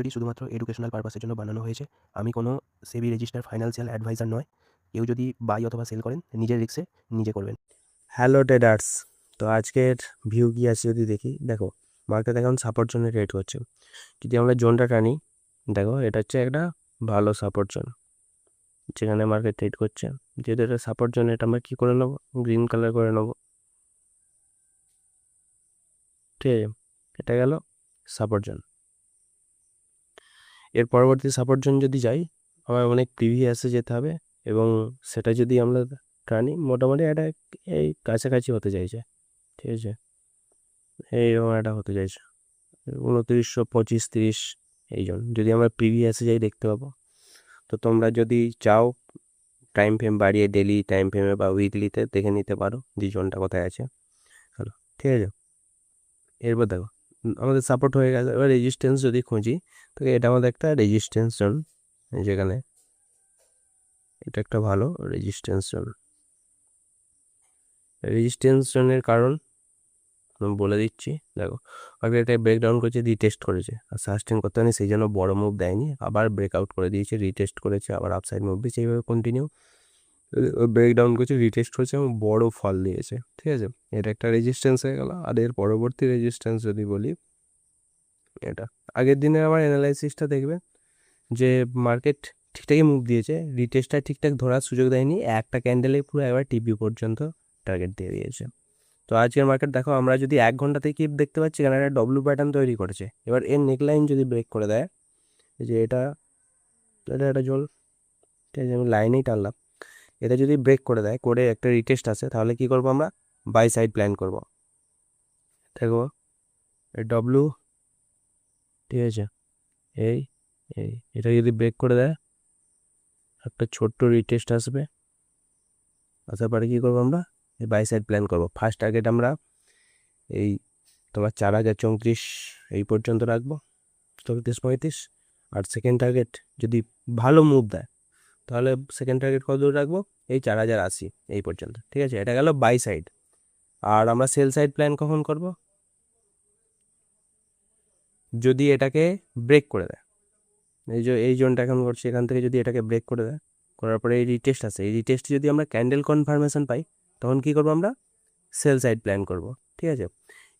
ভিডিওটি শুধুমাত্র এডুকেশনাল পারপাসের জন্য বানানো হয়েছে। আমি কোনো সেবি রেজিস্টার ফাইন্যান্সিয়াল অ্যাডভাইজার নয়। কেউ যদি বাই অথবা সেল করেন নিজের রিস্কে নিজে করবেন। হ্যালো ট্রেডার্স, তো আজকের ভিউ কি আছে যদি দেখি, দেখো মার্কেট এখন সাপোর্ট জোনে ট্রেড করছে। যদি আমরা জোনটা টানি, দেখো এটা হচ্ছে একটা ভালো সাপোর্ট জোন যেখানে মার্কেট ট্রেড করছে। যেহেতু এটা সাপোর্ট জোন, এটা আমরা কী করে নেবো, গ্রিন কালার করে নেবো। ঠিক আছে, এটা গেল সাপোর্ট জোন। এর পরবর্তী সাপোর্ট জোন যদি যাই, আমার অনেক প্রিভিয়াসে যেতে হবে এবং সেটা যদি আমরা টানি, মোটামুটি এটা এই কাছাকাছি হতে চাইছে। ঠিক আছে, এইরকম একটা হতে চাইছে 2900, 25, 30 এই জন। যদি আমরা প্রিভিয়াসে যাই দেখতে পাবো। তো তোমরা যদি চাও টাইম ফ্রেম বাড়িয়ে ডেলি টাইম ফ্রেমে বা উইকলিতে দেখে নিতে পারো যে জোনটা কোথায় আছে। হ্যালো, ঠিক আছে। এরপর দেখো আমাদের সাপোর্ট হয়ে গেছে। এবার রেজিস্ট্যান্স যদি খুঁজি, তো এটা আমাদের একটা রেজিস্ট্যান্স জোন, যেখানে এটা একটা ভালো রেজিস্ট্যান্স জোন। রেজিস্ট্যান্স জোনের কারণ আমি বলে দিচ্ছি। দেখো আগে এটা ব্রেকডাউন করেছে, রিটেস্ট করেছে, আর সাস্টেন করতে পারেনি, সেই জন্য বড় মুভ দেয়নি, আবার ব্রেকআউট করে দিয়েছে, রিটেস্ট করেছে, আবার আপসাইড মুভ দিয়েছে, এইভাবে কন্টিনিউ ব্রেকডাউন করেছে, রিটেস্ট করেছে এবং বড় ফল দিয়েছে। ঠিক আছে, এটা একটা রেজিস্ট্যান্স হয়ে গেল। আর এর পরবর্তী রেজিস্ট্যান্স যদি বলি, এটা আগের দিনের আমার অ্যানালাইসিসটা দেখবে যে মার্কেট ঠিকঠাকই মুভ দিয়েছে, রিটেস্টটা ঠিকঠাক ধরার সুযোগ দেয়নি, একটা ক্যান্ডেলে পুরো একবার টিপি পর্যন্ত টার্গেট দিয়ে দিয়েছে। তো আজকের মার্কেট দেখো, আমরা যদি 1 ঘন্টাতে কি দেখতে পাচ্ছি, এখানে একটা ডব্লিউ প্যাটার্ন তৈরি করেছে। এবার এর নেকলাইন যদি ব্রেক করে দেয়, যে এটা একটা জোন, ঠিক আছে, আমি লাইনেই টানলাম, এটা যদি ব্রেক করে দেয়, করে একটা রিটেস্ট আসে, তাহলে কি করব, আমরা বাই সাইড প্ল্যান করব। দেখো ডব্লিউ, ঠিক আছে, এই এই এটা যদি ব্রেক করে দেয়, একটা ছোট্ট রিটেস্ট আসবে, আসার পরে কী করবো, আমরা এই বাই সাইড প্ল্যান করব। ফার্স্ট টার্গেট আমরা এই তোমার 4034 এই পর্যন্ত রাখবো, 34-35। আর সেকেন্ড টার্গেট যদি ভালো মুভ দেয়, তাহলে সেকেন্ড টার্গেট কত দূর রাখবো, এই 4080 এই পর্যন্ত। ঠিক আছে, এটা গেল বাই সাইড। আর আমরা সেল সাইড প্ল্যান কখন করব, যদি এটাকে ব্রেক করে দেয়, এই যে এই জোনটা এখন করছে, এখান থেকে যদি এটাকে ব্রেক করে দেয়, করার পরে এই রিটেস্ট আসে, এই রিটেস্ট যদি আমরা ক্যান্ডেল কনফার্মেশন পাই, তখন কি করব, আমরা সেল সাইড প্ল্যান করব। ঠিক আছে,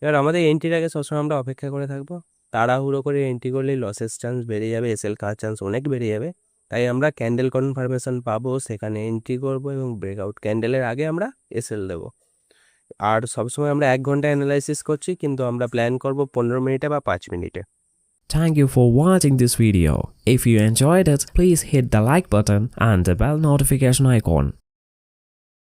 এবার আমাদের এন্ট্রির আগে সবসময় আমরা অপেক্ষা করে থাকবো। তাড়াহুড়ো করে এন্ট্রি করলে লসের চান্স বেড়ে যাবে, এসএল খাওয়ার চান্স অনেক বেড়ে যাবে। তাই আমরা ক্যান্ডেল কনফার্মেশন পাবো, সেখানে এন্ট্রি করব এবং ব্রেকআউট ক্যান্ডেলের আগে আমরা এসএল দেবো। আর সবসময় আমরা 1 ঘন্টা অ্যানালাইসিস করছি, কিন্তু আমরা প্ল্যান করব 15 মিনিটে বা 5 মিনিটে। Thank you for watching this video. If you enjoyed it, please hit the like button and the bell notification icon.